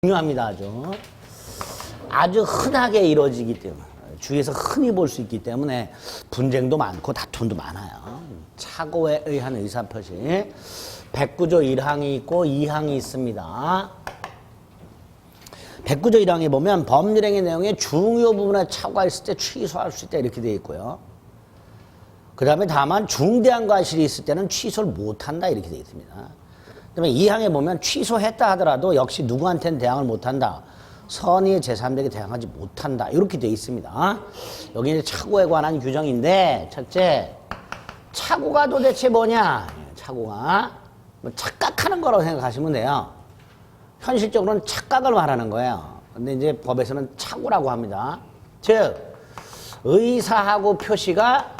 중요합니다. 아주 흔하게 이루어지기 때문에 주위에서 흔히 볼 수 있기 때문에 분쟁도 많고 다툼도 많아요. 착오에 의한 의사표시. 109조 1항이 있고 2항이 있습니다. 109조 1항에 보면 법률행위 내용의 중요 부분에 착오가 있을 때 취소할 수 있다 이렇게 되어 있고요. 그 다음에 다만 중대한 과실이 있을 때는 취소를 못한다 이렇게 되어 있습니다. 그다음에 2항에 보면 취소했다 하더라도 역시 누구한테는 대항을 못한다. 선의의 제3자에게 대항하지 못한다. 이렇게 되어 있습니다. 여기 이제 착오에 관한 규정인데, 첫째, 착오가 도대체 뭐냐? 착오가 뭐 착각하는 거라고 생각하시면 돼요. 현실적으로는 착각을 말하는 거예요. 근데 이제 법에서는 착오라고 합니다. 즉, 의사하고 표시가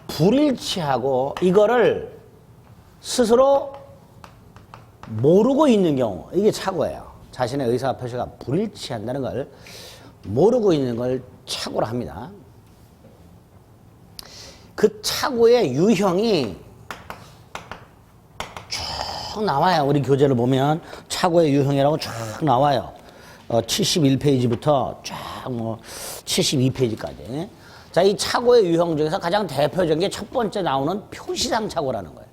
불일치하고 이거를 스스로 모르고 있는 경우, 이게 착오예요. 자신의 의사와 표시가 불일치한다는 걸 모르고 있는 걸 착오라 합니다. 그 착오의 유형이 쭉 나와요. 우리 교재를 보면 착오의 유형이라고 쭉 나와요. 71페이지부터 쫙 뭐 72페이지까지. 자, 이 착오의 유형 중에서 가장 대표적인 게 첫 번째 나오는 표시상 착오라는 거예요.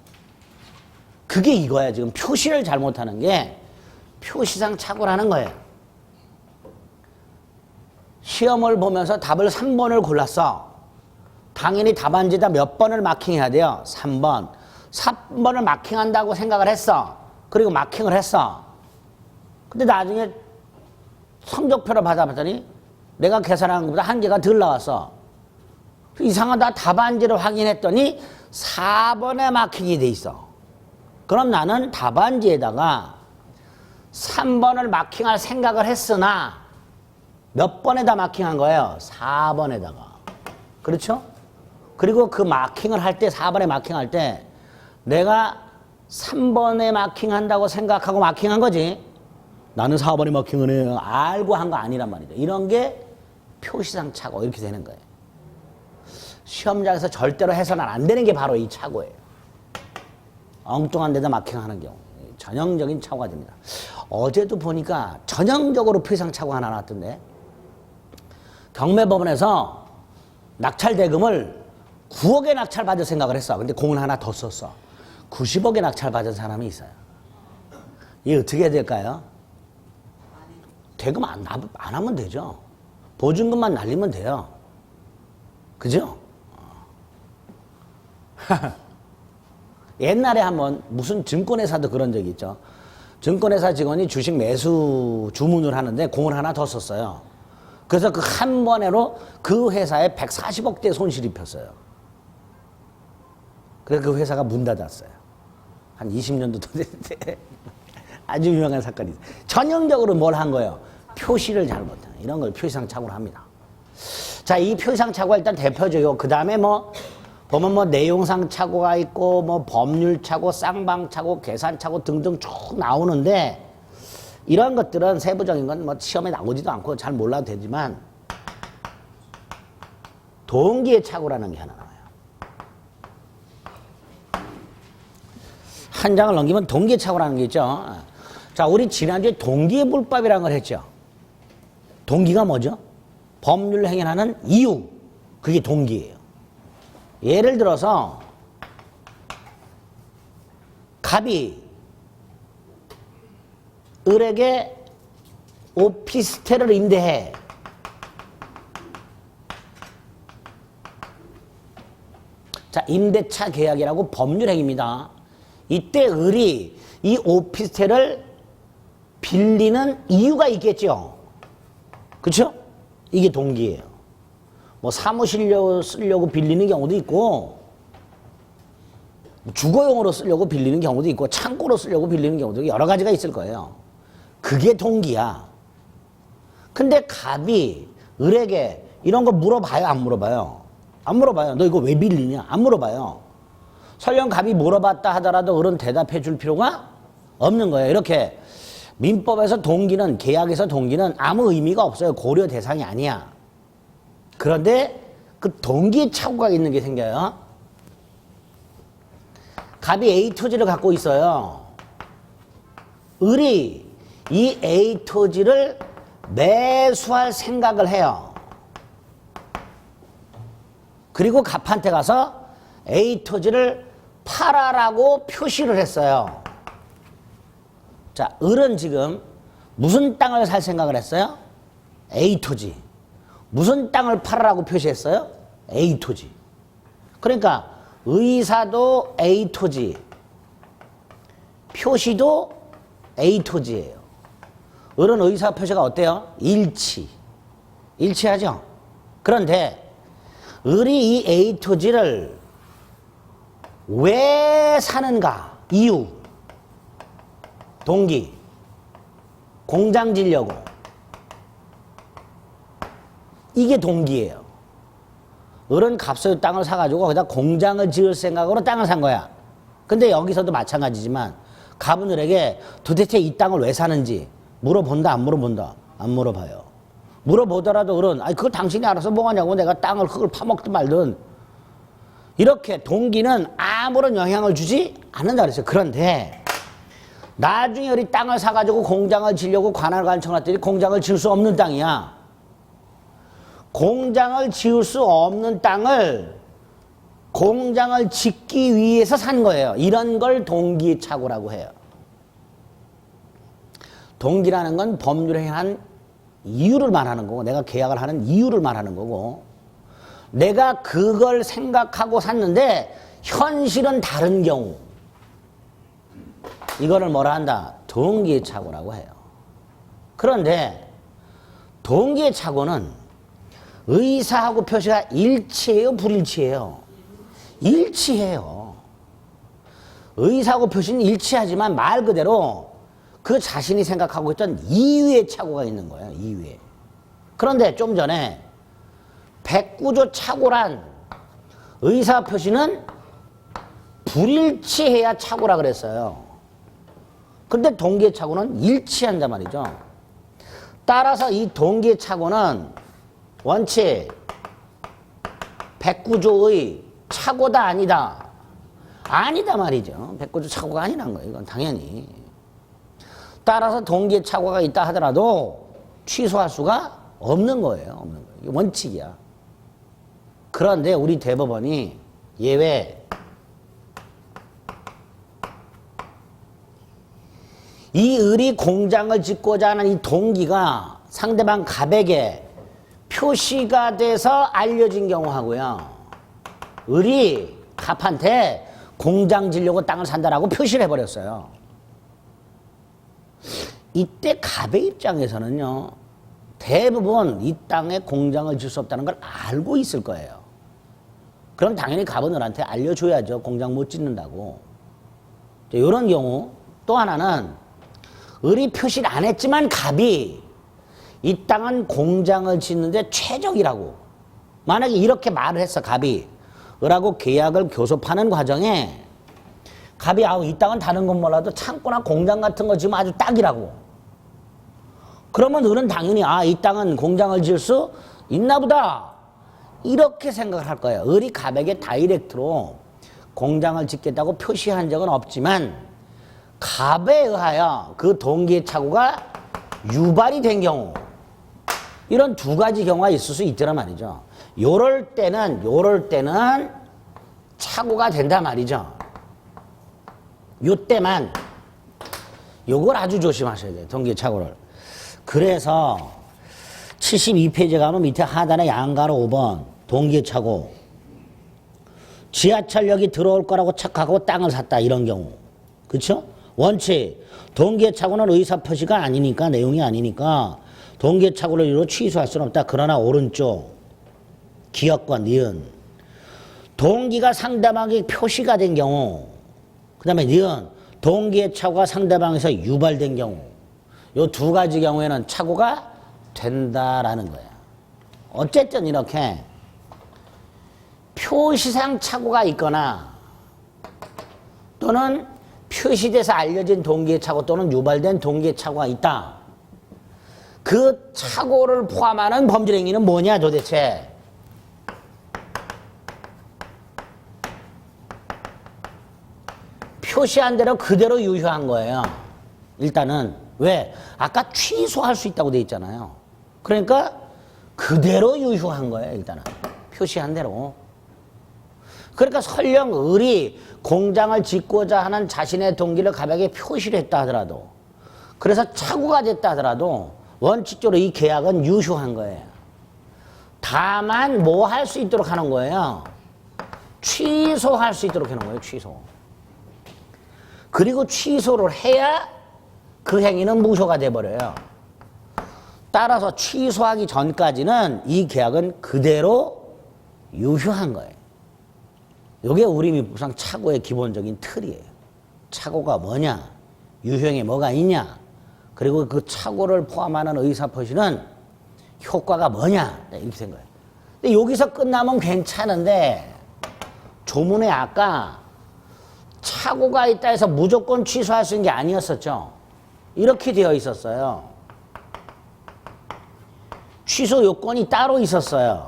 그게 이거야. 지금 표시를 잘못하는 게 표시상 착오라는 거예요. 시험을 보면서 답을 3번을 골랐어. 당연히 답안지에다 몇 번을 마킹해야 돼요? 3번. 3번을 마킹한다고 생각을 했어. 그리고 마킹을 했어. 근데 나중에 성적표를 받아봤더니 내가 계산한 것보다 한 개가 덜 나왔어. 이상하다. 답안지를 확인했더니 4번에 마킹이 돼 있어. 그럼 나는 답안지에다가 3번을 마킹할 생각을 했으나 몇 번에다 마킹한 거예요? 4번에다가. 그렇죠? 그리고 그 마킹을 할 때, 4번에 마킹할 때 내가 3번에 마킹한다고 생각하고 마킹한 거지. 나는 4번에 마킹을 해요. 알고 한 거 아니란 말이죠. 이런 게 표시상 착오 이렇게 되는 거예요. 시험장에서 절대로 해서는 안 되는 게 바로 이 착오예요. 엉뚱한 데다 마킹하는 경우. 전형적인 착오가 됩니다. 어제도 보니까 전형적으로 표시상 착오가 하나 나왔던데, 경매법원에서 낙찰 대금을 9억에 낙찰받을 생각을 했어. 근데 공을 하나 더 썼어. 90억에 낙찰받은 사람이 있어요. 이게 어떻게 해야 될까요? 대금 안 하면 되죠. 보증금만 날리면 돼요. 그죠? 옛날에 한번 무슨 증권회사도 그런 적이 있죠. 증권회사 직원이 주식 매수 주문을 하는데 공을 하나 더 썼어요. 그래서 그 한 번으로 그 회사에 140억대 손실 입혔어요. 그래서 그 회사가 문 닫았어요. 한 20년도 더 됐는데 아주 유명한 사건이 있어요. 전형적으로 뭘 한 거예요? 표시를 잘못한, 이런 걸 표시상 착오를 합니다. 자, 이 표시상 착오가 일단 대표적이고, 그 다음에 보면 내용상 착오가 있고, 법률 착오, 쌍방 착오, 계산 착오 등등 쭉 나오는데, 이런 것들은 세부적인 건 시험에 나오지도 않고 잘 몰라도 되지만, 동기의 착오라는 게 하나 나와요. 한 장을 넘기면 동기의 착오라는 게 있죠. 자, 우리 지난주에 동기의 불법이라는 걸 했죠. 동기가 뭐죠? 법률 행위하는 이유. 그게 동기예요. 예를 들어서 갑이 을에게 오피스텔을 임대해. 자, 임대차 계약이라고 법률행위입니다. 이때 을이 이 오피스텔을 빌리는 이유가 있겠죠. 그렇죠? 이게 동기예요. 사무실로 쓰려고 빌리는 경우도 있고, 주거용으로 쓰려고 빌리는 경우도 있고, 창고로 쓰려고 빌리는 경우도 있고, 여러 가지가 있을 거예요. 그게 동기야. 근데 갑이 을에게 이런 거 물어봐요? 안 물어봐요? 안 물어봐요. 너 이거 왜 빌리냐? 안 물어봐요. 설령 갑이 물어봤다 하더라도 을은 대답해 줄 필요가 없는 거예요. 이렇게 민법에서 동기는, 계약에서 동기는 아무 의미가 없어요. 고려 대상이 아니야. 그런데 그 동기의 착오가 있는 게 생겨요. 갑이 A 토지를 갖고 있어요. 을이 이 A 토지를 매수할 생각을 해요. 그리고 갑한테 가서 A 토지를 팔아라고 표시를 했어요. 자, 을은 지금 무슨 땅을 살 생각을 했어요? A 토지. 무슨 땅을 팔아라고 표시했어요? A 토지. 그러니까 의사도 A 토지, 표시도 A 토지예요. 을은 의사 표시가 어때요? 일치하죠? 그런데 을이 이 A 토지를 왜 사는가? 이유, 동기, 공장 지려고. 이게 동기예요. 을은 갑소유 땅을 사가지고 거기다 공장을 지을 생각으로 땅을 산 거야. 근데 여기서도 마찬가지지만 갑은 을에게 도대체 이 땅을 왜 사는지 물어본다, 안 물어본다? 안 물어봐요. 물어보더라도 을은 아니 그걸 당신이 알아서 뭐하냐고, 내가 땅을 그걸 파먹든 말든. 이렇게 동기는 아무런 영향을 주지 않는다 그랬어요. 그런데 나중에 우리 땅을 사가지고 공장을 지려고 관할 관청했더니 공장을 지을 수 없는 땅이야. 공장을 지을 수 없는 땅을 공장을 짓기 위해서 산 거예요. 이런 걸 동기착오라고 해요. 동기라는 건 법률에 한 이유를 말하는 거고, 내가 계약을 하는 이유를 말하는 거고, 내가 그걸 생각하고 샀는데 현실은 다른 경우, 이거를 뭐라 한다? 동기착오라고 해요. 그런데 동기착오는 의사하고 표시가 일치해요, 불일치해요? 일치해요. 의사하고 표시는 일치하지만 말 그대로 그 자신이 생각하고 있던 이유의 착오가 있는 거예요. 이유에. 그런데 좀 전에 백구조 착오란 의사 표시는 불일치해야 착오라 그랬어요. 근데 동기의 착오는 일치한단 말이죠. 따라서 이 동기의 착오는 원칙 백구조의 착오다 아니다? 아니다 말이죠. 백구조 착오가 아니란 거예요. 이건 당연히. 따라서 동기의 착오가 있다 하더라도 취소할 수가 없는 거예요. 없는 거예요. 이게 원칙이야. 그런데 우리 대법원이 예외, 이 을이 공장을 짓고자 하는 이 동기가 상대방 갑에게 표시가 돼서 알려진 경우하고요, 을이 갑한테 공장 지려고 땅을 산다라고 표시를 해버렸어요. 이때 갑의 입장에서는요, 대부분 이 땅에 공장을 지을 수 없다는 걸 알고 있을 거예요. 그럼 당연히 갑은 을한테 알려줘야죠. 공장 못 짓는다고. 이런 경우. 또 하나는 을이 표시를 안 했지만 갑이 이 땅은 공장을 짓는데 최적이라고, 만약에 이렇게 말을 했어. 갑이 을하고 계약을 교섭하는 과정에 갑이 이 땅은 다른 건 몰라도 창고나 공장 같은 거 지으면 아주 딱이라고. 그러면 을은 당연히 이 땅은 공장을 지을 수 있나 보다, 이렇게 생각을 할 거예요. 을이 갑에게 다이렉트로 공장을 짓겠다고 표시한 적은 없지만 갑에 의하여 그 동기의 착오가 유발이 된 경우, 이런 두 가지 경우가 있을 수 있더란 말이죠. 요럴 때는 착오가 된단 말이죠. 요때만 요걸 아주 조심하셔야 돼요. 동기의 착오를. 그래서 72페이지에 가면 밑에 하단에 양가로 5번 동기의 착오. 지하철역이 들어올 거라고 착각하고 땅을 샀다. 이런 경우. 그렇죠? 원칙. 동기의 착오는 의사표시가 아니니까, 내용이 아니니까 동기의 착오를 이유로 취소할 수는 없다. 그러나 오른쪽 기역과 니은. 동기가 상대방에게 표시가 된 경우, 그 다음에 니은. 동기의 착오가 상대방에서 유발된 경우. 이 두 가지 경우에는 착오가 된다라는 거야. 어쨌든 이렇게 표시상 착오가 있거나 또는 표시돼서 알려진 동기의 착오 또는 유발된 동기의 착오가 있다. 그 착오를 포함하는 범죄 행위는 뭐냐 도대체? 표시한 대로 그대로 유효한 거예요. 일단은 왜? 아까 취소할 수 있다고 돼 있잖아요. 그러니까 그대로 유효한 거예요, 일단은. 표시한 대로. 그러니까 설령 을이 공장을 짓고자 하는 자신의 동기를 가볍게 표시를 했다 하더라도, 그래서 착오가 됐다 하더라도 원칙적으로 이 계약은 유효한 거예요. 다만 뭐 할 수 있도록 하는 거예요? 취소할 수 있도록 하는 거예요. 취소. 그리고 취소를 해야 그 행위는 무효가 돼버려요. 따라서 취소하기 전까지는 이 계약은 그대로 유효한 거예요. 이게 우리민법상 착오의 기본적인 틀이에요. 착오가 뭐냐? 유형에 뭐가 있냐? 그리고 그 착오를 포함하는 의사표시는 효과가 뭐냐? 이렇게 된 거예요. 근데 여기서 끝나면 괜찮은데 조문에 아까 착오가 있다 해서 무조건 취소할 수 있는 게 아니었었죠. 이렇게 되어 있었어요. 취소 요건이 따로 있었어요.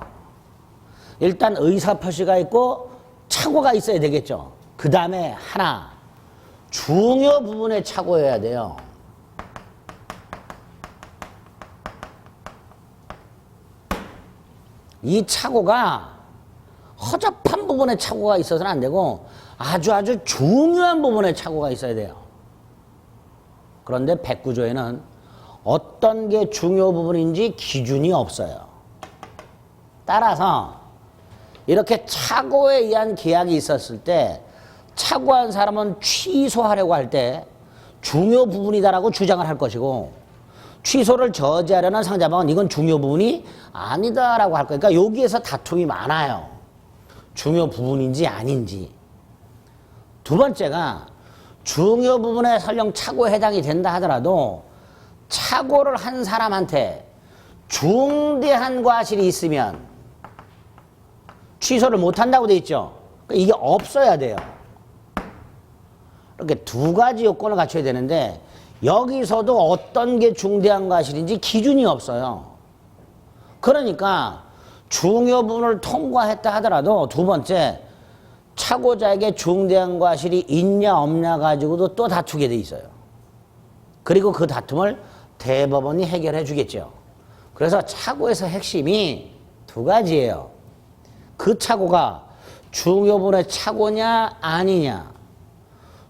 일단 의사표시가 있고 착오가 있어야 되겠죠. 그 다음에 하나, 중요 부분에 착오해야 돼요. 이 착오가 허접한 부분에 착오가 있어서는 안 되고 아주 중요한 부분에 착오가 있어야 돼요. 그런데 109조에는 어떤 게 중요 부분인지 기준이 없어요. 따라서 이렇게 착오에 의한 계약이 있었을 때 착오한 사람은 취소하려고 할 때 중요 부분이다라고 주장을 할 것이고, 취소를 저지하려는 상대방은 이건 중요 부분이 아니다라고 할 거니까 여기에서 다툼이 많아요. 중요 부분인지 아닌지. 두 번째가 중요 부분에 설령 착오에 해당이 된다 하더라도 착오를 한 사람한테 중대한 과실이 있으면 취소를 못한다고 돼 있죠. 그러니까 이게 없어야 돼요. 이렇게 두 가지 요건을 갖춰야 되는데 여기서도 어떤 게 중대한 과실인지 기준이 없어요. 그러니까 중요 부분을 통과했다 하더라도 두 번째 착오자에게 중대한 과실이 있냐 없냐 가지고도 또 다투게 돼 있어요. 그리고 그 다툼을 대법원이 해결해 주겠죠. 그래서 착오에서 핵심이 두 가지예요. 그 착오가 중요 부분의 착오냐 아니냐.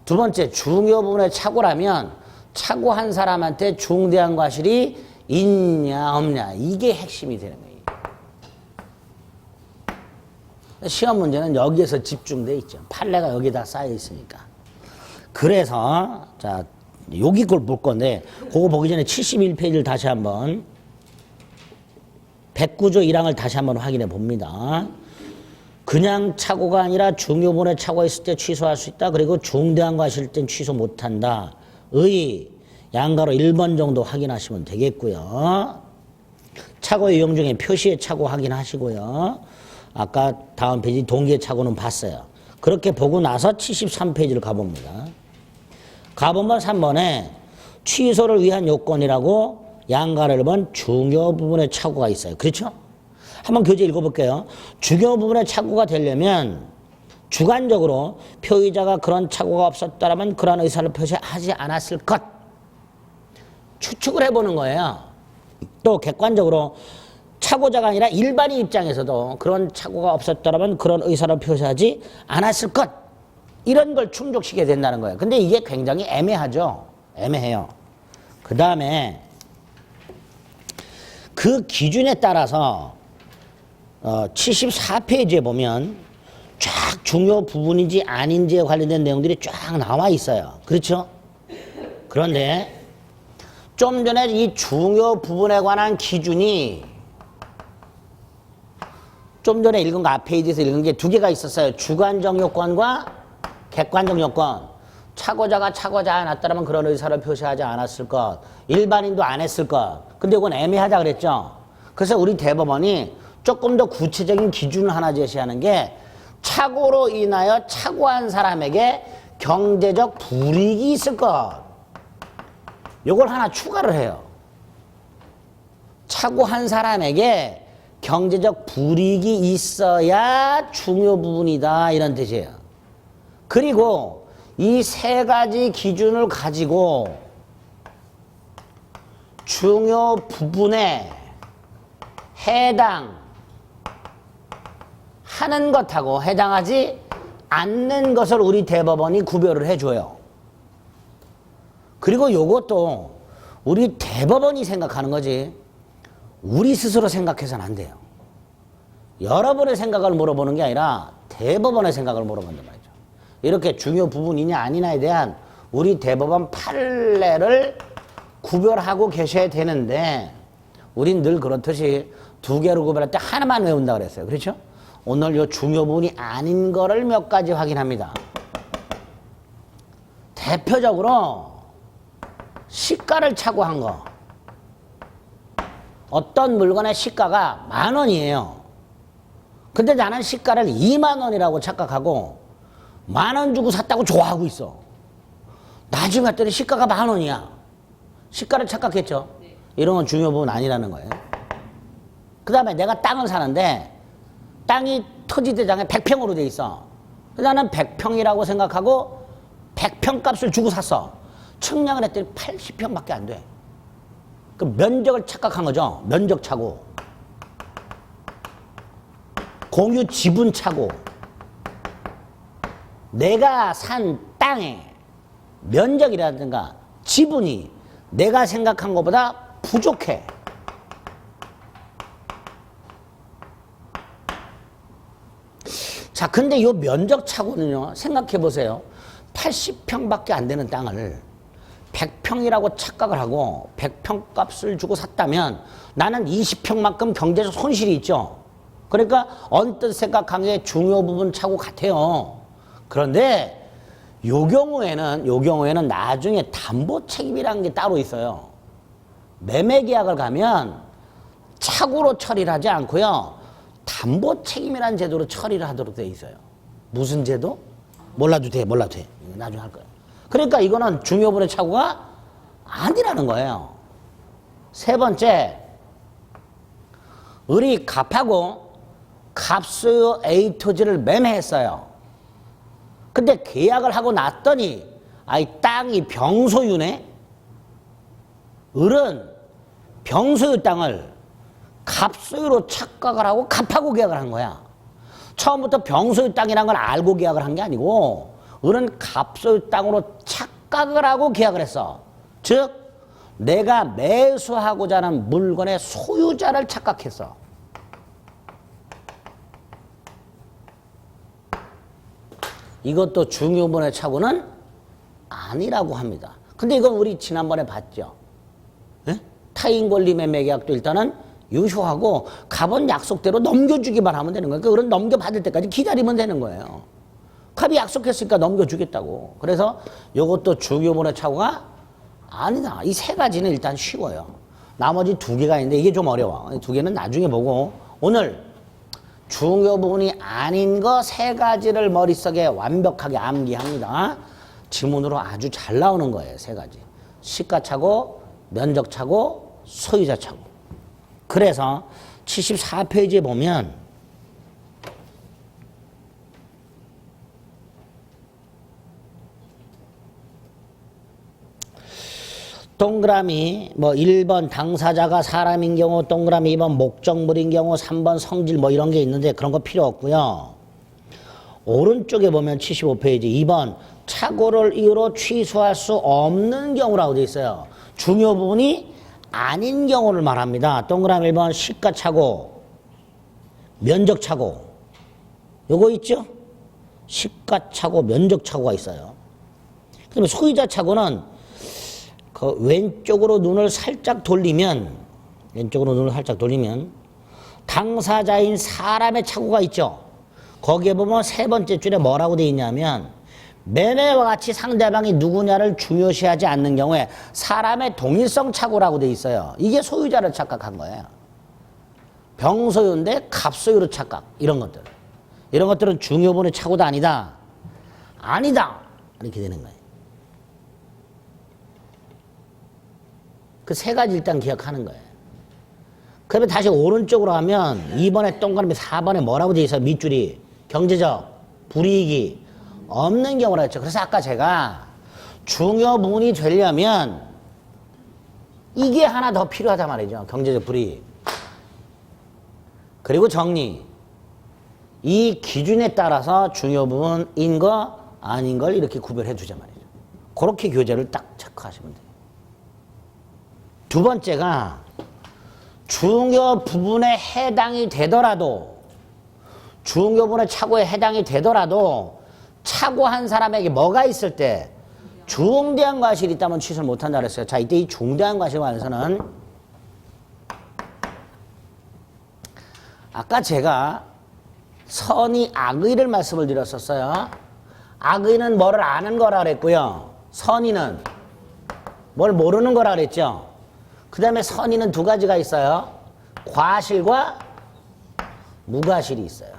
두 번째, 중요 부분의 착오라면 착오한 사람한테 중대한 과실이 있냐 없냐. 이게 핵심이 되는 거예요. 시험 문제는 여기에서 집중돼 있죠. 판례가 여기다 쌓여 있으니까. 그래서 자 여기 걸 볼 건데 그거 보기 전에 71페이지를 다시 한번 109조 1항을 다시 한번 확인해 봅니다. 그냥 착오가 아니라 중요 부분에 착오가 있을 때 취소할 수 있다. 그리고 중대한 과실일 땐 취소 못한다. 의 양가로 1번 정도 확인하시면 되겠고요. 착오의 유형 중에 표시의 착오 확인하시고요. 아까 다음 페이지 동기의 착오는 봤어요. 그렇게 보고 나서 73페이지를 가봅니다. 가보면 3번에 취소를 위한 요건이라고 양가를 본 중요 부분의 착오가 있어요. 그렇죠? 한번 교재 읽어볼게요. 중요 부분의 착오가 되려면 주관적으로 표의자가 그런 착오가 없었다면 그런 의사를 표시하지 않았을 것. 추측을 해보는 거예요. 또 객관적으로 착오자가 아니라 일반인 입장에서도 그런 착오가 없었다면 그런 의사를 표시하지 않았을 것. 이런 걸 충족시켜야 된다는 거예요. 근데 이게 굉장히 애매하죠. 애매해요. 그 다음에 그 기준에 따라서 74페이지에 보면 쫙 중요 부분인지 아닌지에 관련된 내용들이 쫙 나와 있어요. 그렇죠? 그런데 좀 전에 이 중요 부분에 관한 기준이 좀 전에 읽은 거 앞 페이지에서 읽은 게 두 개가 있었어요. 주관적 요건과 객관적 요건. 착오자가 착오하지 않았다면 그런 의사를 표시하지 않았을 것. 일반인도 안 했을 것. 근데 이건 애매하다 그랬죠. 그래서 우리 대법원이 조금 더 구체적인 기준을 하나 제시하는 게 착오로 인하여 착오한 사람에게 경제적 불이익이 있을 것. 이걸 하나 추가를 해요. 착오한 사람에게 경제적 불이익이 있어야 중요 부분이다 이런 뜻이에요. 그리고 이 세 가지 기준을 가지고 중요 부분에 해당하는 것하고 해당하지 않는 것을 우리 대법원이 구별을 해줘요. 그리고 요것도 우리 대법원이 생각하는 거지 우리 스스로 생각해서는 안 돼요. 여러분의 생각을 물어보는 게 아니라 대법원의 생각을 물어본단 말이죠. 이렇게 중요 부분이냐 아니냐에 대한 우리 대법원 판례를 구별하고 계셔야 되는데 우린 늘 그렇듯이 두 개를 구별할 때 하나만 외운다 그랬어요. 그렇죠? 오늘 요 중요 부분이 아닌 거를 몇 가지 확인합니다. 대표적으로 시가를 착오한 거. 어떤 물건의 시가가 10,000원이에요. 근데 나는 시가를 20,000원이라고 착각하고 10,000원 주고 샀다고 좋아하고 있어. 나중에 봤더니 시가가 10,000원이야. 시가를 착각했죠. 이런 건 중요 부분 아니라는 거예요. 그 다음에 내가 땅을 사는데 땅이 토지대장에 100평으로 돼 있어. 나는 100평이라고 생각하고 100평 값을 주고 샀어. 측량을 했더니 80평밖에 안 돼. 그 면적을 착각한 거죠. 면적 차고. 공유 지분 차고. 내가 산 땅의 면적이라든가 지분이 내가 생각한 것보다 부족해. 자, 근데 요 면적 차고는요, 생각해 보세요. 80평밖에 안 되는 땅을 100평이라고 착각을 하고 100평 값을 주고 샀다면 나는 20평만큼 경제적 손실이 있죠. 그러니까 언뜻 생각한 게 중요 부분 차고 같아요. 그런데 요 경우에는 나중에 담보 책임이라는 게 따로 있어요. 매매 계약을 가면 착오로 처리를 하지 않고요. 담보 책임이라는 제도로 처리를 하도록 돼 있어요. 무슨 제도? 몰라도 돼. 나중에 할 거예요. 그러니까 이거는 중요분의 착오가 아니라는 거예요. 세 번째, 우리 갑하고 갑소유 A 토지를 매매했어요. 근데 계약을 하고 났더니 이 땅이 병소유네. 을은 병소유 땅을 갑소유로 착각을 하고 갑하고 계약을 한 거야. 처음부터 병소유 땅이란 걸 알고 계약을 한 게 아니고 을은 갑소유 땅으로 착각을 하고 계약을 했어. 즉 내가 매수하고자 하는 물건의 소유자를 착각했어. 이것도 중요분의 착오는 아니라고 합니다. 근데 이건 우리 지난번에 봤죠. 예? 타인 권리 매매 계약도 일단은 유효하고 갑은 약속대로 넘겨주기만 하면 되는 거예요. 그건 넘겨받을 때까지 기다리면 되는 거예요. 갑이 약속했으니까 넘겨주겠다고. 그래서 이것도 중요분의 착오가 아니다. 이 세 가지는 일단 쉬워요. 나머지 두 개가 있는데 이게 좀 어려워. 두 개는 나중에 보고 오늘 중요 부분이 아닌 거 세 가지를 머릿속에 완벽하게 암기합니다. 지문으로 아주 잘 나오는 거예요. 세 가지. 시가차고, 면적차고, 소유자차고. 그래서 74페이지에 보면 동그라미 1번 당사자가 사람인 경우, 동그라미 2번 목적물인 경우, 3번 성질 이런 게 있는데 그런 거 필요 없고요. 오른쪽에 보면 75페이지 2번 착오를 이유로 취소할 수 없는 경우라고 되어 있어요. 중요 부분이 아닌 경우를 말합니다. 동그라미 1번 시가착오, 면적착오. 요거 있죠? 시가착오, 면적착오가 있어요. 그다음에 소유자착오는 그 왼쪽으로 눈을 살짝 돌리면 당사자인 사람의 착오가 있죠. 거기에 보면 세 번째 줄에 뭐라고 되어 있냐면 매매와 같이 상대방이 누구냐를 중요시하지 않는 경우에 사람의 동일성 착오라고 되어 있어요. 이게 소유자를 착각한 거예요. 병소유인데 갑소유로 착각. 이런 것들은 중요분의 착오도 아니다. 이렇게 되는 거예요. 그 세 가지 일단 기억하는 거예요. 그러면 다시 오른쪽으로 가면 2번에 동그라미 4번에 뭐라고 되어 있어요? 밑줄이 경제적 불이익이 없는 경우라 했죠. 그래서 아까 제가 중요 부분이 되려면 이게 하나 더 필요하단 말이죠. 경제적 불이익. 그리고 정리. 이 기준에 따라서 중요 부분인 거 아닌 걸 이렇게 구별해 주자 말이죠. 그렇게 교재를 딱 체크하시면 돼요. 두 번째가 중요 부분에 해당이 되더라도 중요 부분의 착오에 해당이 되더라도 착오한 사람에게 뭐가 있을 때 중대한 과실이 있다면 취소를 못한다 그랬어요. 자, 이때 이 중대한 과실에 관해서는 아까 제가 선의 악의를 말씀을 드렸었어요. 악의는 뭐를 아는 거라 그랬고요. 선의는 뭘 모르는 거라 그랬죠. 그 다음에 선의는 두 가지가 있어요. 과실과 무과실이 있어요.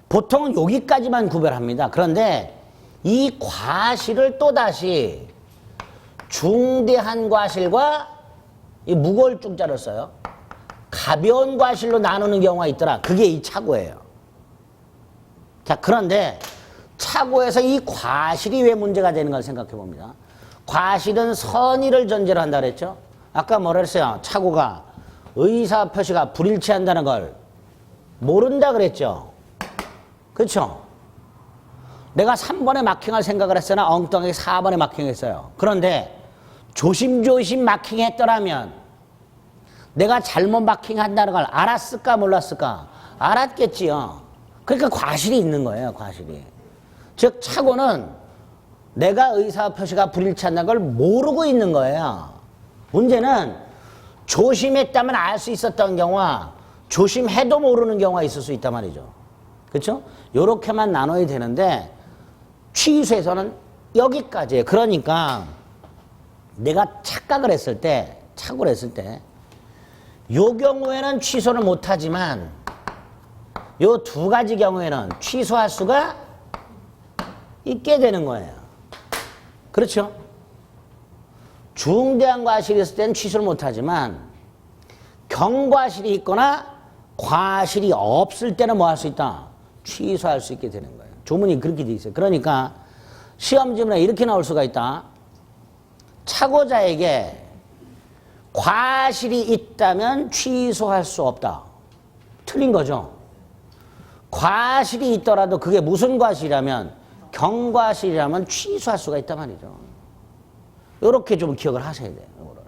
보통은 여기까지만 구별합니다. 그런데 이 과실을 또다시 중대한 과실과 이 무거울 중자를 써요. 가벼운 과실로 나누는 경우가 있더라. 그게 이 착오예요. 자, 그런데 착오에서 이 과실이 왜 문제가 되는 걸 생각해 봅니다. 과실은 선의를 전제로 한다 그랬죠. 아까 뭐라 했어요? 착오가 의사 표시가 불일치한다는 걸 모른다 그랬죠. 그렇죠? 내가 3번에 마킹할 생각을 했으나 엉뚱하게 4번에 마킹했어요. 그런데 조심조심 마킹했더라면 내가 잘못 마킹한다는 걸 알았을까 몰랐을까? 알았겠지요. 그러니까 과실이 있는 거예요. 과실이. 즉 착오는 내가 의사표시가 불일치한다는 걸 모르고 있는 거예요. 문제는 조심했다면 알 수 있었던 경우와 조심해도 모르는 경우가 있을 수 있단 말이죠. 그렇죠? 요렇게만 나눠야 되는데 취소에서는 여기까지예요. 그러니까 내가 착각을 했을 때, 착오를 했을 때 요 경우에는 취소를 못하지만 요 두 가지 경우에는 취소할 수가 있게 되는 거예요. 그렇죠? 중대한 과실이 있을 때는 취소를 못하지만 경과실이 있거나 과실이 없을 때는 뭐 할 수 있다? 취소할 수 있게 되는 거예요. 조문이 그렇게 돼 있어요. 그러니까 시험지문에 이렇게 나올 수가 있다. 착오자에게 과실이 있다면 취소할 수 없다. 틀린 거죠. 과실이 있더라도 그게 무슨 과실이라면 경과실이라면 취소할 수가 있단 말이죠. 이렇게 좀 기억을 하셔야 돼요. 이거를.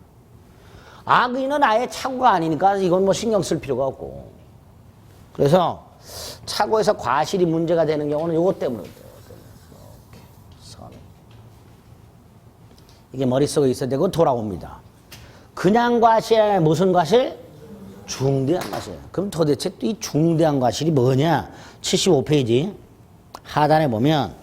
악의는 아예 착오가 아니니까 이건 뭐 신경 쓸 필요가 없고. 그래서 착오에서 과실이 문제가 되는 경우는 이것 때문에 이렇게 이게 머릿속에 있어야 되고 돌아옵니다. 그냥 과실 아니라 무슨 과실? 중대한 과실. 그럼 도대체 또 이 중대한 과실이 뭐냐? 75페이지 하단에 보면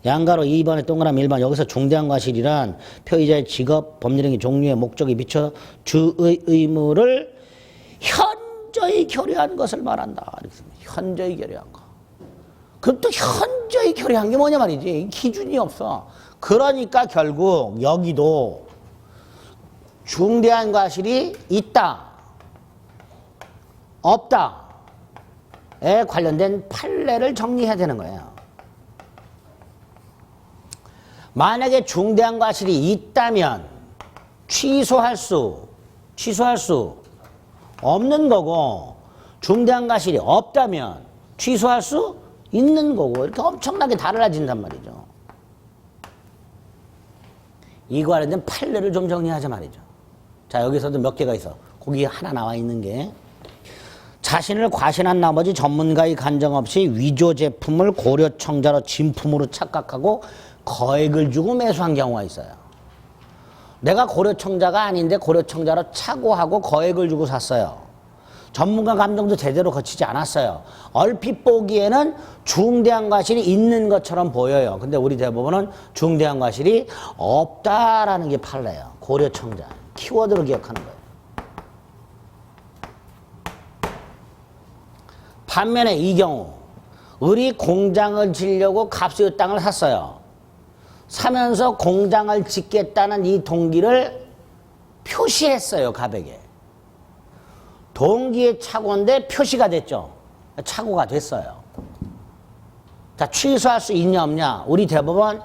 양가로 2번에 동그라미 1번 여기서 중대한 과실이란 표의자의 직업, 법률행위 종류의 목적에 비춰 주의 의무를 현저히 결여한 것을 말한다. 이렇게 현저히 결여한 거. 그럼 또 현저히 결여한 게 뭐냐 말이지. 기준이 없어. 그러니까 결국 여기도 중대한 과실이 있다, 없다에 관련된 판례를 정리해야 되는 거예요. 만약에 중대한 과실이 있다면 취소할 수 없는 거고, 중대한 과실이 없다면 취소할 수 있는 거고, 이렇게 엄청나게 달라진단 말이죠. 이거 관련된 판례를 좀 정리하자 말이죠. 자, 여기서도 몇 개가 있어. 거기 하나 나와 있는 게 자신을 과신한 나머지 전문가의 간정 없이 위조 제품을 고려청자로 진품으로 착각하고 거액을 주고 매수한 경우가 있어요. 내가 고려청자가 아닌데 고려청자로 착오하고 거액을 주고 샀어요. 전문가 감정도 제대로 거치지 않았어요. 얼핏 보기에는 중대한 과실이 있는 것처럼 보여요. 근데 우리 대법원은 중대한 과실이 없다라는 게 판례예요. 고려청자. 키워드로 기억하는 거예요. 반면에 이 경우 을이 공장을 지려고 값의 땅을 샀어요. 사면서 공장을 짓겠다는 이 동기를 표시했어요. 갑에게. 동기의 착오인데 표시가 됐죠. 착오가 됐어요. 자, 취소할 수 있냐 없냐. 우리 대법원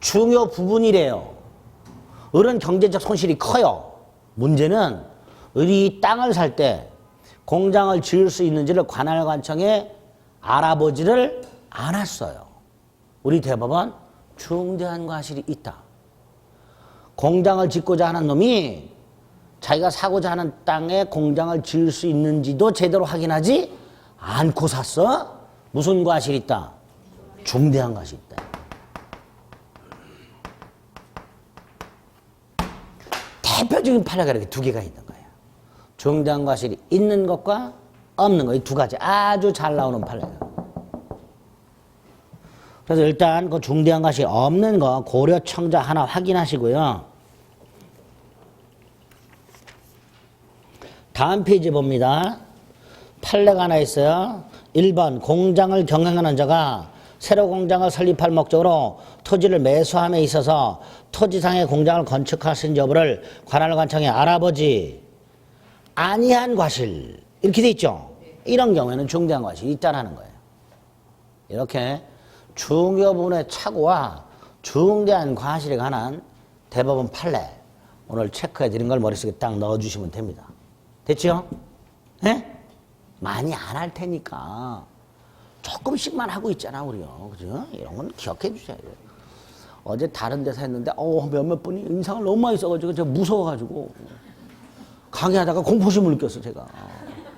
중요 부분이래요. 을은 경제적 손실이 커요. 문제는 을이 땅을 살 때 공장을 지을 수 있는지를 관할관청에 알아보지를 않았어요. 우리 대법원 중대한 과실이 있다. 공장을 짓고자 하는 놈이 자기가 사고자 하는 땅에 공장을 지을 수 있는지도 제대로 확인하지 않고 샀어? 무슨 과실이 있다? 중대한 과실이 있다. 대표적인 판례가 이렇게 두 개가 있는 거예요. 중대한 과실이 있는 것과 없는 것, 이 두 가지 아주 잘 나오는 판례예요. 그래서 일단 그 중대한 과실이 없는 거 고려청자 하나 확인하시고요. 다음 페이지 봅니다. 판례가 하나 있어요. 1번 공장을 경영하는 자가 새로 공장을 설립할 목적으로 토지를 매수함에 있어서 토지상의 공장을 건축할 수 있는 여부를 관할관청에 알아보지 아니한 과실 이렇게 돼 있죠. 이런 경우에는 중대한 과실이 있다는 거예요. 이렇게 중요 부분의 착오와 중대한 과실에 관한 대법원 판례 오늘 체크해 드린 걸 머릿속에 딱 넣어주시면 됩니다. 됐죠? 네? 많이 안 할 테니까 조금씩만 하고 있잖아 우리요. 그죠? 이런 건 기억해 주셔야 돼요. 어제 다른 데서 했는데 몇몇 분이 인상을 너무 많이 써가지고 제가 무서워가지고 강의하다가 공포심을 느꼈어 제가.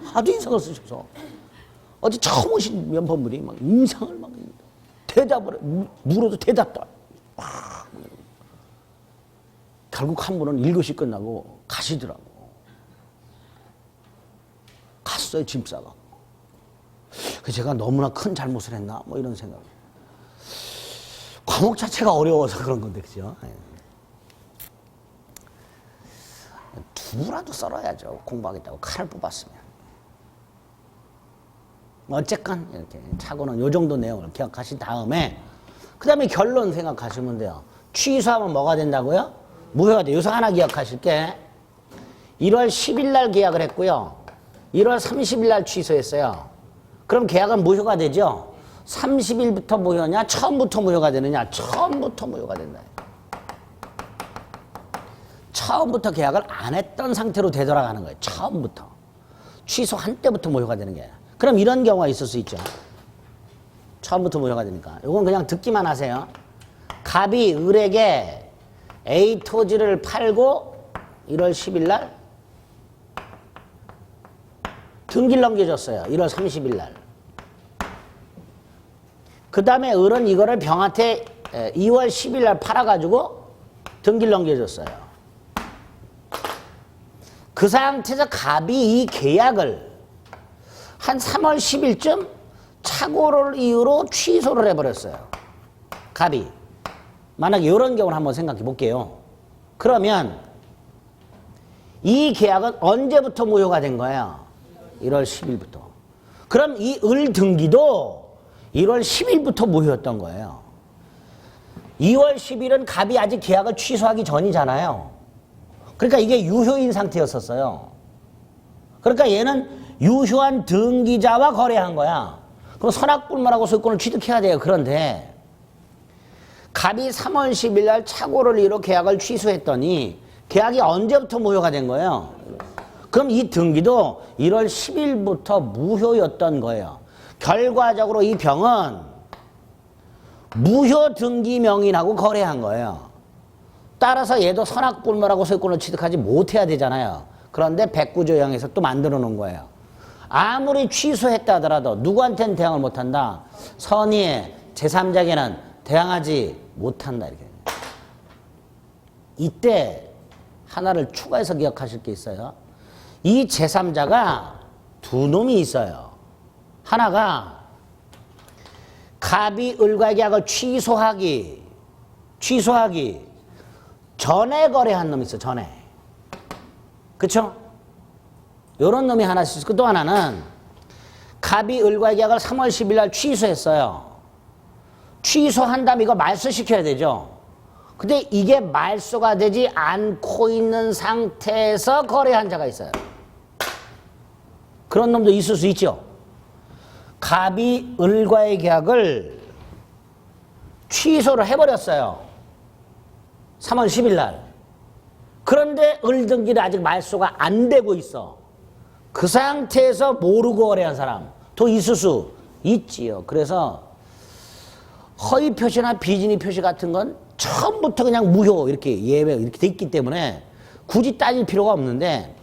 하도 인상을 쓰셔서 어제 처음 오신 면포분이 막 인상을 막 대답을 물어도 대답도 막 결국 한 분은 1교시 끝나고 가시더라고. 갔어요 짐 싸가. 그 제가 너무나 큰 잘못을 했나 뭐 이런 생각. 과목 자체가 어려워서 그런 건데 그죠? 두부라도 썰어야죠. 공부하겠다고 칼을 뽑았으면. 어쨌건 이렇게 차고는 요 정도 내용을 기억하신 다음에 그 다음에 결론 생각하시면 돼요. 취소하면 뭐가 된다고요? 무효가 돼요. 요소 하나 기억하실게. 1월 10일 날 계약을 했고요. 1월 30일 날 취소했어요. 그럼 계약은 무효가 되죠? 30일부터 무효냐? 처음부터 무효가 되느냐? 처음부터 무효가 된다. 처음부터 계약을 안 했던 상태로 되돌아가는 거예요. 처음부터. 취소한 때부터 무효가 되는 게. 그럼 이런 경우가 있을 수 있죠. 처음부터 무효가 되니까. 이건 그냥 듣기만 하세요. 갑이 을에게 A 토지를 팔고 1월 10일 날 등기를 넘겨줬어요. 1월 30일 날. 그 다음에 을은 이거를 병한테 2월 10일 날 팔아가지고 등기를 넘겨줬어요. 그 상태에서 갑이 이 계약을 한 3월 10일쯤 착오를 이유로 취소를 해버렸어요. 갑이. 만약에 이런 경우를 한번 생각해 볼게요. 그러면 이 계약은 언제부터 무효가 된 거예요? 1월 10일부터. 그럼 이 을 등기도 1월 10일부터 무효였던 거예요. 2월 10일은 갑이 아직 계약을 취소하기 전이잖아요. 그러니까 이게 유효인 상태였었어요. 그러니까 얘는 유효한 등기자와 거래한 거야. 그럼 선악불문하고 소유권을 취득해야 돼요. 그런데 갑이 3월 10일 날 착오를 이유로 계약을 취소했더니 계약이 언제부터 무효가 된 거예요? 그럼 이 등기도 1월 10일부터 무효였던 거예요. 결과적으로 이 병은 무효 등기 명인하고 거래한 거예요. 따라서 얘도 선악불문하고 소유권을 취득하지 못해야 되잖아요. 그런데 109조항에서 또 만들어 놓은 거예요. 아무리 취소했다 하더라도 누구한테는 대항을 못한다. 선의의 제3자에게는 대항하지 못한다. 이렇게. 이때 하나를 추가해서 기억하실 게 있어요. 이 제3자가 두 놈이 있어요. 하나가 갑이 을과의 계약을 취소하기 전에 거래한 놈이 있어. 전에. 그쵸? 요런 놈이 하나씩 있고 또 하나는 갑이 을과의 계약을 3월 10일 날 취소했어요. 취소한 다음에 이거 말소시켜야 되죠. 근데 이게 말소가 되지 않고 있는 상태에서 거래한 자가 있어요. 그런 놈도 있을 수 있죠. 갑이 을과의 계약을 취소를 해버렸어요. 3월 10일 날. 그런데 을등기는 아직 말소가 안 되고 있어. 그 상태에서 모르고 거래한 사람 또 있을 수 있지요. 그래서 허위 표시나 비진위 표시 같은 건 처음부터 그냥 무효 이렇게 예외 이렇게 돼 있기 때문에 굳이 따질 필요가 없는데,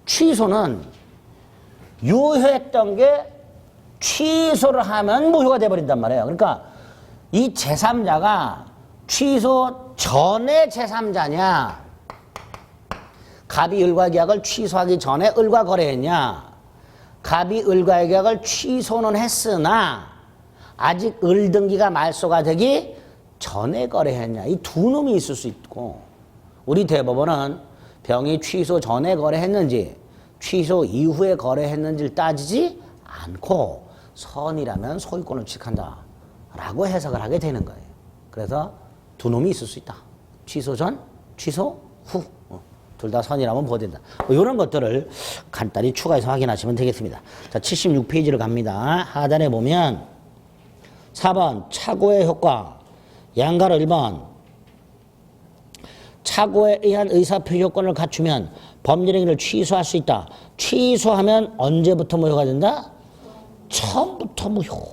취소는 유효했던 게 취소를 하면 무효가 돼버린단 말이에요. 그러니까 이 제3자가 취소 전에 제3자냐, 갑이 을과 계약을 취소하기 전에 을과 거래했냐, 갑이 을과의 계약을 취소는 했으나 아직 을 등기가 말소가 되기 전에 거래했냐, 이 두 놈이 있을 수 있고, 우리 대법원은 병이 취소 전에 거래했는지 취소 이후에 거래했는지를 따지지 않고 선이라면 소유권을 취득한다 라고 해석을 하게 되는 거예요. 그래서 두 놈이 있을 수 있다. 취소 전, 취소 후. 둘 다 선이라면 보된다. 이런 것들을 간단히 추가해서 확인하시면 되겠습니다. 자, 76페이지를 갑니다. 하단에 보면 4번 착오의 효과, 양가로 1번 착오에 의한 의사표시 요건을 갖추면 법률행위를 취소할 수 있다. 취소하면 언제부터 무효가 된다? 처음부터 무효.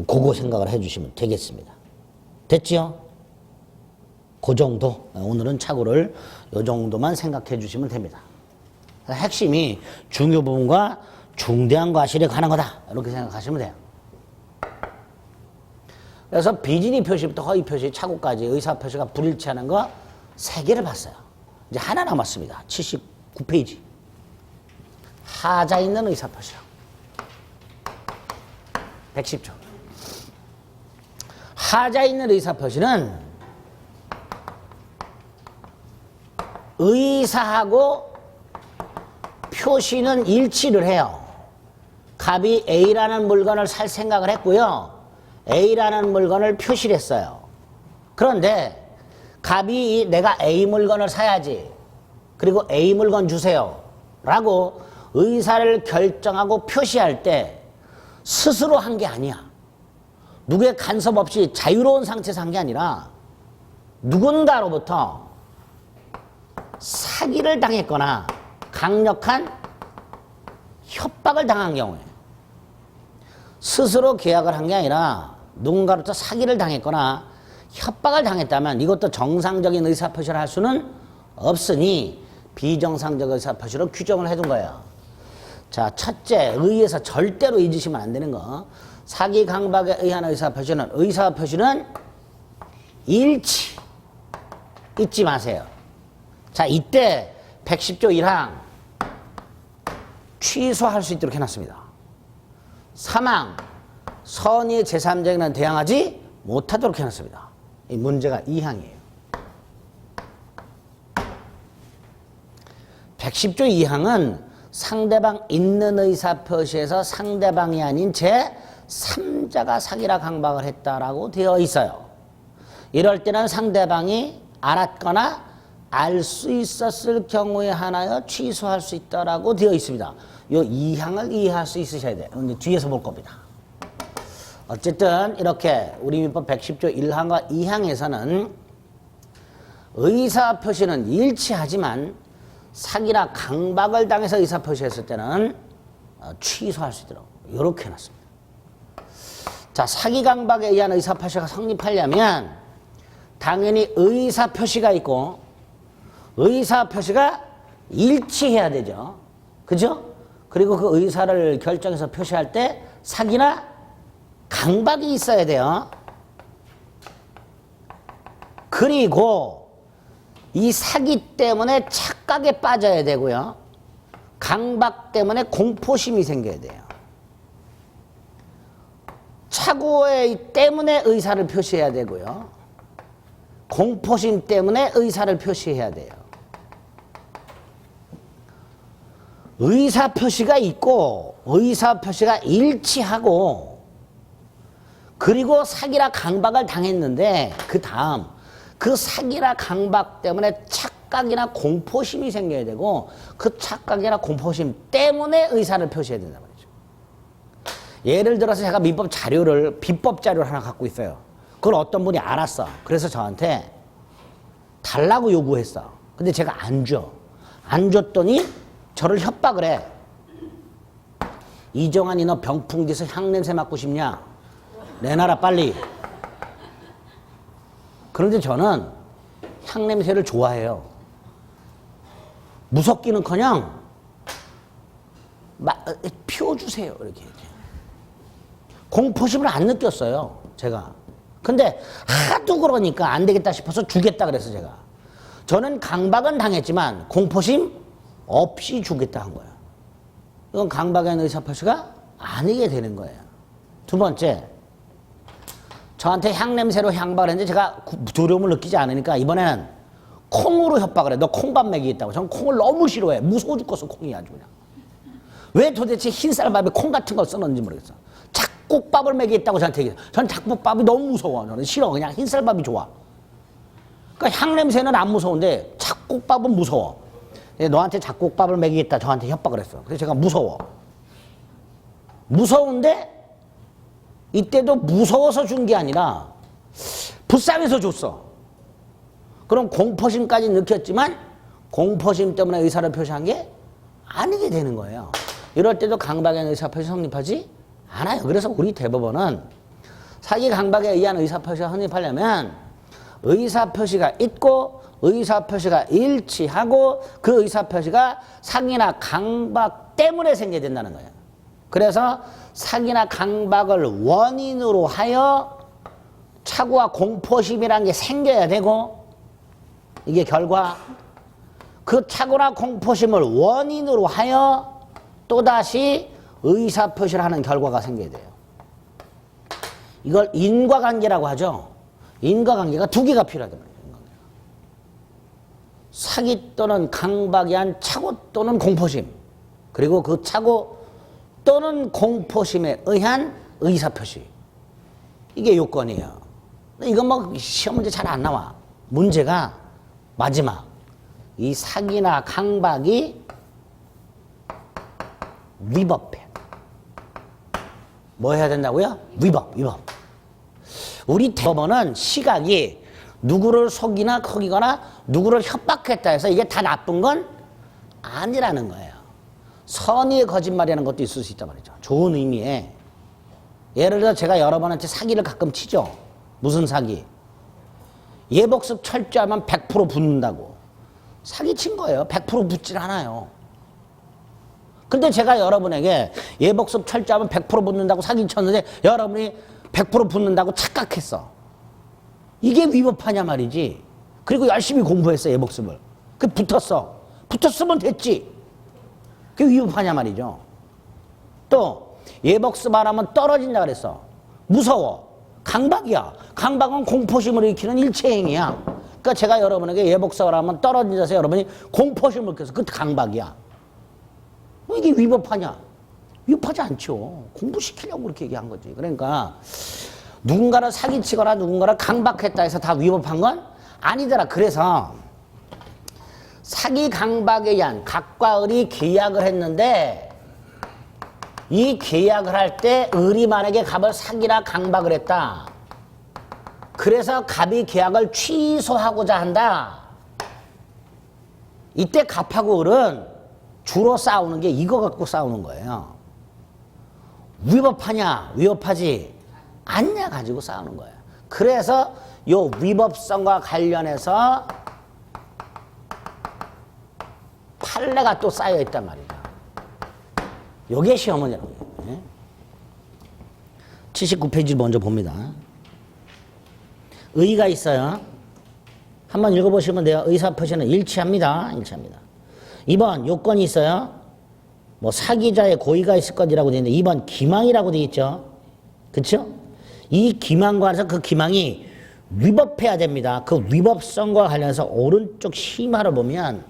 그거 생각을 해주시면 되겠습니다. 됐지요? 그 정도. 오늘은 착오를 이 정도만 생각해 주시면 됩니다. 핵심이 중요 부분과 중대한 과실에 관한 거다. 이렇게 생각하시면 돼요. 그래서 비진위 표시부터 허위 표시, 착오까지 의사 표시가 불일치하는 거 3개를 봤어요. 이제 하나 남았습니다. 79페이지. 하자 있는 의사 표시요. 110조. 하자 있는 의사 표시는 의사하고 표시는 일치를 해요. 갑이 A라는 물건을 살 생각을 했고요. A라는 물건을 표시를 했어요. 그런데 갑이 내가 A 물건을 사야지, 그리고 A 물건 주세요 라고 의사를 결정하고 표시할 때 스스로 한 게 아니야. 누구의 간섭 없이 자유로운 상태에서 한 게 아니라 누군가로부터 사기를 당했거나 강력한 협박을 당한 경우에, 스스로 계약을 한 게 아니라 누군가로부터 사기를 당했거나 협박을 당했다면 이것도 정상적인 의사표시를 할 수는 없으니 비정상적 의사표시로 규정을 해둔 거예요. 자, 첫째, 의에서 절대로 잊으시면 안 되는 거. 사기 강박에 의한 의사표시는 일치. 잊지 마세요. 자, 이때 110조 1항 취소할 수 있도록 해놨습니다. 사망, 선의의 제3자에게는 대항하지 못하도록 해놨습니다. 이 문제가 2항이에요. 110조 2항은 상대방 있는 의사표시에서 상대방이 아닌 제3자가 사기라 강박을 했다라고 되어 있어요. 이럴 때는 상대방이 알았거나 알 수 있었을 경우에 하나여 취소할 수 있다라고 되어 있습니다. 이 2항을 이해할 수 있으셔야 돼요. 이제 뒤에서 볼 겁니다. 어쨌든 이렇게 우리 민법 110조 1항과 2항에서는 의사표시는 일치하지만 사기나 강박을 당해서 의사표시했을 때는 취소할 수 있도록 이렇게 해놨습니다. 자, 사기 강박에 의한 의사표시가 성립하려면 당연히 의사표시가 있고 의사표시가 일치해야 되죠. 그죠? 그리고 그 의사를 결정해서 표시할 때 사기나 강박이 있어야 돼요. 그리고 이 사기 때문에 착각에 빠져야 되고요. 강박 때문에 공포심이 생겨야 돼요. 착오 때문에 의사를 표시해야 되고요. 공포심 때문에 의사를 표시해야 돼요. 의사표시가 있고 의사표시가 일치하고 그리고 사기라 강박을 당했는데 그 다음 그 사기라 강박 때문에 착각이나 공포심이 생겨야 되고 그 착각이나 공포심 때문에 의사를 표시해야 된단 말이죠. 예를 들어서 제가 민법 자료를 비법 자료를 하나 갖고 있어요. 그걸 어떤 분이 알았어. 그래서 저한테 달라고 요구했어. 근데 제가 안 줘. 안 줬더니 저를 협박을 해. 이정환이 너 병풍지에서 향냄새 맡고 싶냐? 내놔라 빨리. 그런데 저는 향냄새를 좋아해요. 무섭기는커녕 피워주세요 이렇게. 공포심을 안 느꼈어요 제가. 근데 하도 그러니까 안 되겠다 싶어서 주겠다 그랬어 제가. 저는 강박은 당했지만 공포심 없이 주겠다 한 거예요. 이건 강박의 의사표시가 아니게 되는 거예요. 두 번째, 저한테 향냄새로 협박을 했는데 제가 두려움을 느끼지 않으니까 이번에는 콩으로 협박을 해. 너 콩밥 먹이겠다고. 저는 콩을 너무 싫어해. 무서워 죽겠어 콩이 아주 그냥. 왜 도대체 흰쌀밥에 콩 같은 걸 써놓는지 모르겠어. 잡곡밥을 먹이겠다고 저한테 얘기해. 저는 잡곡밥이 너무 무서워. 저는 싫어. 그냥 흰쌀밥이 좋아. 그러니까 향냄새는 안 무서운데 잡곡밥은 무서워. 너한테 잡곡밥을 먹이겠다 저한테 협박을 했어. 그래서 제가 무서워. 무서운데 이때도 무서워서 준 게 아니라 불쌍해서 줬어. 그럼 공포심까지 느꼈지만 공포심 때문에 의사를 표시한 게 아니게 되는 거예요. 이럴 때도 강박의 의사표시 성립하지 않아요. 그래서 우리 대법원은 사기 강박에 의한 의사표시가 성립하려면 의사표시가 있고 의사표시가 일치하고 그 의사표시가 사기나 강박 때문에 생겨야 된다는 거예요. 그래서 사기나 강박을 원인으로 하여 착오와 공포심이라는 게 생겨야 되고 이게 결과 그 착오나 공포심을 원인으로 하여 또다시 의사표시를 하는 결과가 생겨야 돼요. 이걸 인과관계라고 하죠. 인과관계가 두 개가 필요하단 말이에요. 사기 또는 강박에 한 착오 또는 공포심 그리고 그 착오 또는 공포심에 의한 의사표시 이게 요건이에요. 이건 뭐 시험 문제 잘 안 나와. 문제가 마지막 이 사기나 강박이 위법해. 뭐 해야 된다고요? 위법. 우리 대법원은 시각이 누구를 속이나 커기거나 누구를 협박했다 해서 이게 다 나쁜 건 아니라는 거예요. 선의의 거짓말이라는 것도 있을 수 있단 말이죠. 좋은 의미에. 예를 들어 제가 여러분한테 사기를 가끔 치죠. 무슨 사기? 예복습 철저하면 100% 붙는다고. 사기 친 거예요. 100% 붙질 않아요. 근데 제가 여러분에게 예복습 철저하면 100% 붙는다고 사기 쳤는데 여러분이 100% 붙는다고 착각했어. 이게 위법하냐 말이지. 그리고 열심히 공부했어 예복습을. 그 붙었어. 붙었으면 됐지. 그게 위법하냐 말이죠. 또 예복습 안 하면 떨어진다 그랬어. 무서워. 강박이야. 강박은 공포심을 일으키는 일체행위야. 그러니까 제가 여러분에게 예복습을 하면 떨어진다서 여러분이 공포심을 느껴서 그것도 강박이야. 이게 위법하냐? 위법하지 않죠. 공부시키려고 그렇게 얘기한 거지. 그러니까 누군가를 사기치거나 누군가를 강박했다 해서 다 위법한 건 아니더라. 그래서 사기 강박에 의한 갑과 을이 계약을 했는데 이 계약을 할 때 을이 만약에 갑을 사기나 강박을 했다. 그래서 갑이 계약을 취소하고자 한다. 이때 갑하고 을은 주로 싸우는 게 이거 갖고 싸우는 거예요. 위법하냐 위법하지 않냐 가지고 싸우는 거예요. 그래서 요 위법성과 관련해서 판례가 또 쌓여 있단 말이죠. 요게 시험 문제라고 해요. 79페이지 먼저 봅니다. 의의가 있어요. 한번 읽어보시면 돼요. 의사표시는 일치합니다. 2번 요건이 있어요. 뭐 사기자의 고의가 있을 것이라고 되어 있는데 2번 기망이라고 되어 있죠. 그렇죠? 이 기망과 관해서 그 기망이 위법해야 됩니다. 그 위법성과 관련해서 오른쪽 심화를 보면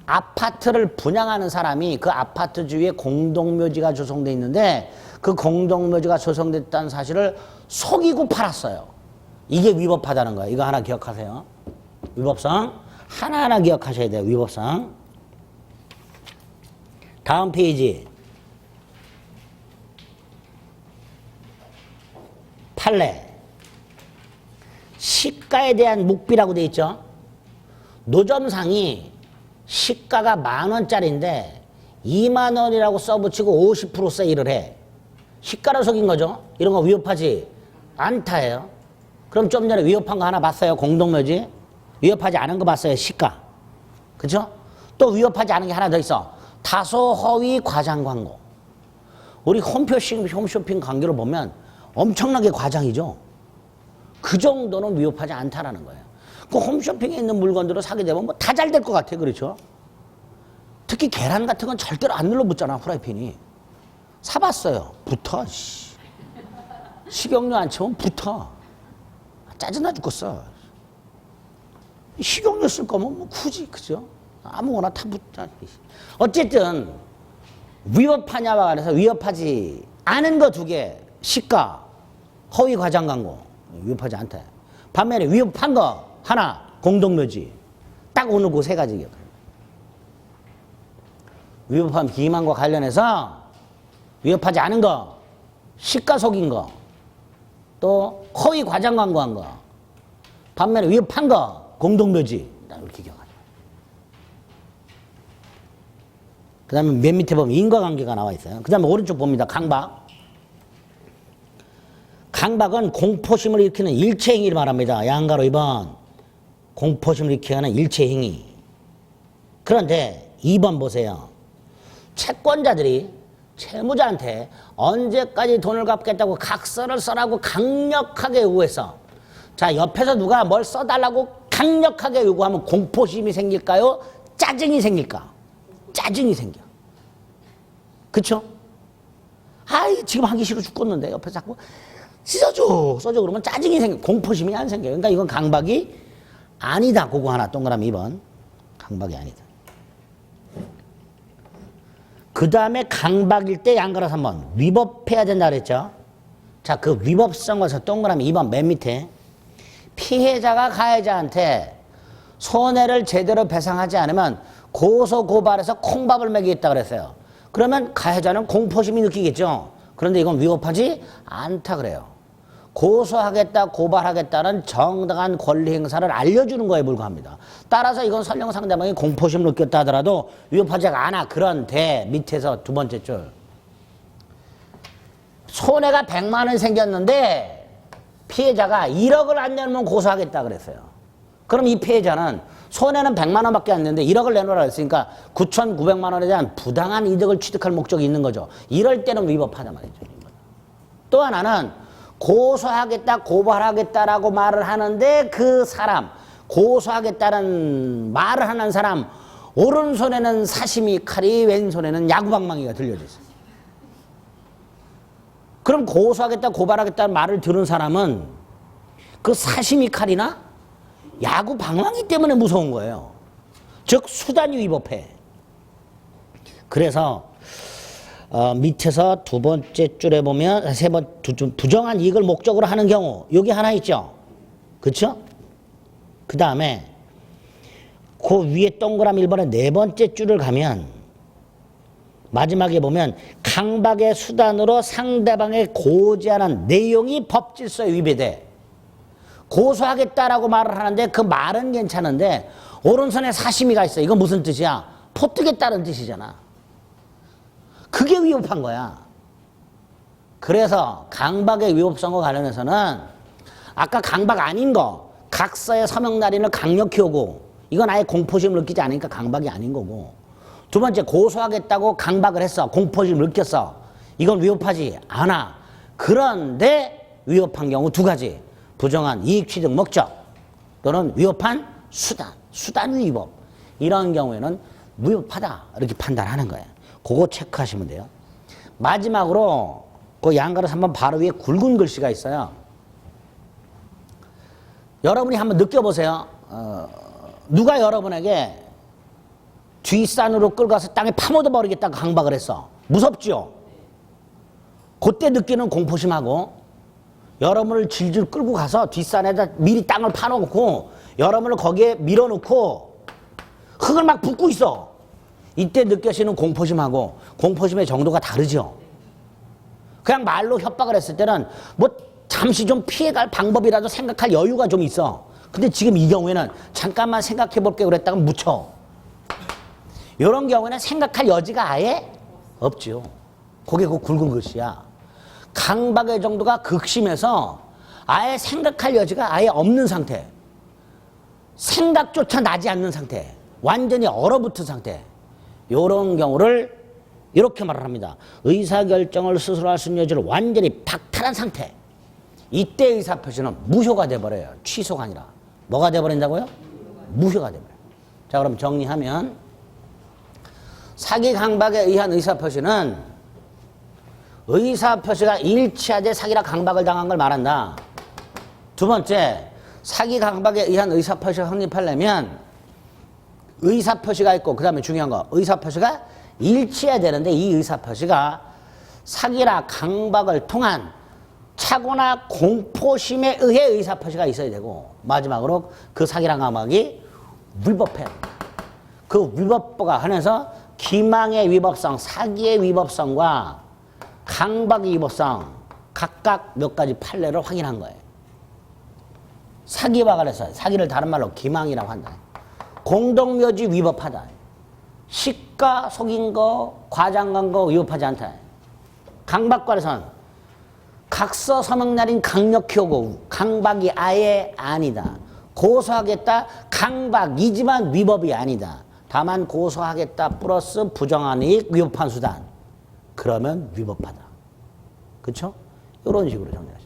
아파트를 분양하는 사람이 그 아파트 주위에 공동묘지가 조성되어 있는데 그 공동묘지가 조성됐다는 사실을 속이고 팔았어요. 이게 위법하다는 거예요. 이거 하나 기억하세요. 위법성 하나하나 기억하셔야 돼요. 위법성. 다음 페이지. 판례. 시가에 대한 묵비라고 되어 있죠. 노점상이 시가가 10,000원짜리인데 20,000원이라고 써붙이고 50% 세일을 해. 시가를 속인 거죠. 이런 거 위협하지 않다예요. 그럼 좀 전에 위협한 거 하나 봤어요. 공동묘지. 위협하지 않은 거 봤어요. 시가. 그죠? 또 위협하지 않은 게 하나 더 있어. 다소 허위 과장 광고. 우리 홈쇼핑 광고를 보면 엄청나게 과장이죠. 그 정도는 위협하지 않다라는 거예요. 그 홈쇼핑에 있는 물건들을 사게 되면 뭐 다 잘 될 것 같아. 그렇죠? 특히 계란 같은 건 절대로 안 눌러붙잖아. 후라이팬이. 사봤어요. 붙어. 식용유 안 채우면 붙어. 짜증나 죽겠어. 식용유 쓸 거면 뭐 굳이, 그죠? 아무거나 다 붙자. 어쨌든 위협하냐와 관해서 위협하지 않은 거 2개. 시가, 허위 과장 광고. 위협하지 않다. 반면에 위협한 거 하나. 공동묘지. 딱 오늘 그 3가지 기억해요. 위협한 기만과 관련해서 위협하지 않은 거, 시가 속인 거, 또 허위 과장 광고한 거, 반면에 위협한 거, 공동묘지. 이렇게 기억하죠. 그 다음에 맨 밑에 보면 인과관계가 나와 있어요. 그 다음에 오른쪽 봅니다. 강박. 강박은 공포심을 일으키는 일체행위를 말합니다. 양가로 2번. 공포심을 일으키게 하는 일체행위. 그런데 2번 보세요. 채권자들이 채무자한테 언제까지 돈을 갚겠다고 각서를 써라고 강력하게 요구해서, 자, 옆에서 누가 뭘 써달라고 강력하게 요구하면 공포심이 생길까요? 짜증이 생길까? 짜증이 생겨. 그쵸? 아이, 지금 하기 싫어 죽겠는데 옆에서 자꾸 써줘 그러면 짜증이 생겨. 공포심이 안 생겨요. 그러니까 이건 강박이 아니다. 그거 하나 동그라미 2번. 강박이 아니다. 그 다음에 강박일 때 양가로 3번. 위법해야 된다 그랬죠? 자, 그 위법성 것을 동그라미 2번 맨 밑에. 피해자가 가해자한테 손해를 제대로 배상하지 않으면 고소 고발해서 콩밥을 먹이겠다 그랬어요. 그러면 가해자는 공포심이 느끼겠죠. 그런데 이건 위법하지 않다 그래요. 고소하겠다 고발하겠다는 정당한 권리 행사를 알려주는 거에 불과합니다. 따라서 이건 설령 상대방이 공포심을 느꼈다 하더라도 위협하지 않아. 그런데 밑에서 2번째 줄. 손해가 100만 원 생겼는데 피해자가 1억을 안 내면 고소하겠다 그랬어요. 그럼 이 피해자는 손해는 100만 원밖에 안 내는데 1억을 내놓으라 했으니까 9,900만 원에 대한 부당한 이득을 취득할 목적이 있는 거죠. 이럴 때는 위법하다 말이죠. 또 하나는 고소하겠다 고발하겠다라고 말을 하는데 그 사람, 고소하겠다는 말을 하는 사람 오른손에는 사시미 칼이 왼손에는 야구방망이가 들려져 있어요. 그럼 고소하겠다 고발하겠다는 말을 들은 사람은 그 사시미 칼이나 야구 방망이 때문에 무서운 거예요. 즉 수단이 위법해. 그래서 밑에서 2번째 줄에 보면 부정한 이익을 목적으로 하는 경우 여기 하나 있죠. 그렇죠? 그 다음에 그 위에 동그라미 1번에 4번째 줄을 가면 마지막에 보면 강박의 수단으로 상대방의 고지하는 내용이 법질서에 위배돼. 고소하겠다라고 말을 하는데 그 말은 괜찮은데 오른손에 사시미가 있어. 이건 무슨 뜻이야? 포뜨겠다는 뜻이잖아. 그게 위법한 거야. 그래서 강박의 위법성과 관련해서는 아까 강박 아닌 거 각서의 서명 날인을 강력히 오고 이건 아예 공포심을 느끼지 않으니까 강박이 아닌 거고, 2번째 고소하겠다고 강박을 했어. 공포심을 느꼈어. 이건 위법하지 않아. 그런데 위법한 경우 2가지. 부정한 이익 취득 목적 또는 위법한 수단 위법. 이런 경우에는 위법하다 이렇게 판단하는 거예요. 그거 체크하시면 돼요. 마지막으로 그 양가로 3번 바로 위에 굵은 글씨가 있어요. 여러분이 한번 느껴보세요. 누가 여러분에게 뒷산으로 끌고 가서 땅에 파묻어 버리겠다고 강박을 했어. 무섭죠? 그때 느끼는 공포심하고 여러분을 질질 끌고 가서 뒷산에다 미리 땅을 파놓고 여러분을 거기에 밀어놓고 흙을 막 붓고 있어. 이때 느껴지는 공포심하고 공포심의 정도가 다르죠. 그냥 말로 협박을 했을 때는 뭐 잠시 좀 피해갈 방법이라도 생각할 여유가 좀 있어. 근데 지금 이 경우에는 잠깐만 생각해 볼게 그랬다가 묻혀. 이런 경우에는 생각할 여지가 아예 없죠. 그게 그 굵은 글씨야. 강박의 정도가 극심해서 아예 생각할 여지가 아예 없는 상태. 생각조차 나지 않는 상태. 완전히 얼어붙은 상태. 이런 경우를 이렇게 말을 합니다. 의사결정을 스스로 할 수 있는 여지를 완전히 박탈한 상태. 이때 의사표시는 무효가 돼버려요. 취소가 아니라. 뭐가 돼버린다고요? 무효가 돼버려요. 자, 그럼 정리하면 사기 강박에 의한 의사표시는 의사표시가 일치하되 사기라 강박을 당한 걸 말한다. 두 번째, 사기 강박에 의한 의사표시가 확립하려면 의사표시가 있고 그 다음에 중요한 거 의사표시가 일치해야 되는데 이 의사표시가 사기라 강박을 통한 착오나 공포심에 의해 의사표시가 있어야 되고 마지막으로 그 사기라 강박이 위법해. 그 위법부가 하면서 기망의 위법성, 사기의 위법성과 강박의 위법성 각각 몇 가지 판례를 확인한 거예요. 사기와 관련해서 사기를 다른 말로 기망이라고 한다. 공동묘지 위법하다. 시가 속인 거, 과장한 거 위법하지 않다. 강박관에서는 각서 서명날인 강력히 오고 강박이 아예 아니다. 고소하겠다. 강박이지만 위법이 아니다. 다만 고소하겠다 플러스 부정한 이익 위법한 수단. 그러면 위법하다. 그렇죠? 이런 식으로 정리하죠.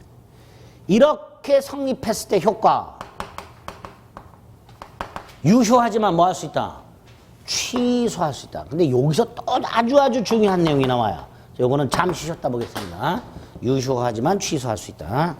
이렇게 성립했을 때 효과. 유효하지만 뭐 할 수 있다? 취소할 수 있다. 근데 여기서 또 아주 중요한 내용이 나와요. 요거는 잠시 쉬었다 보겠습니다. 유효하지만 취소할 수 있다.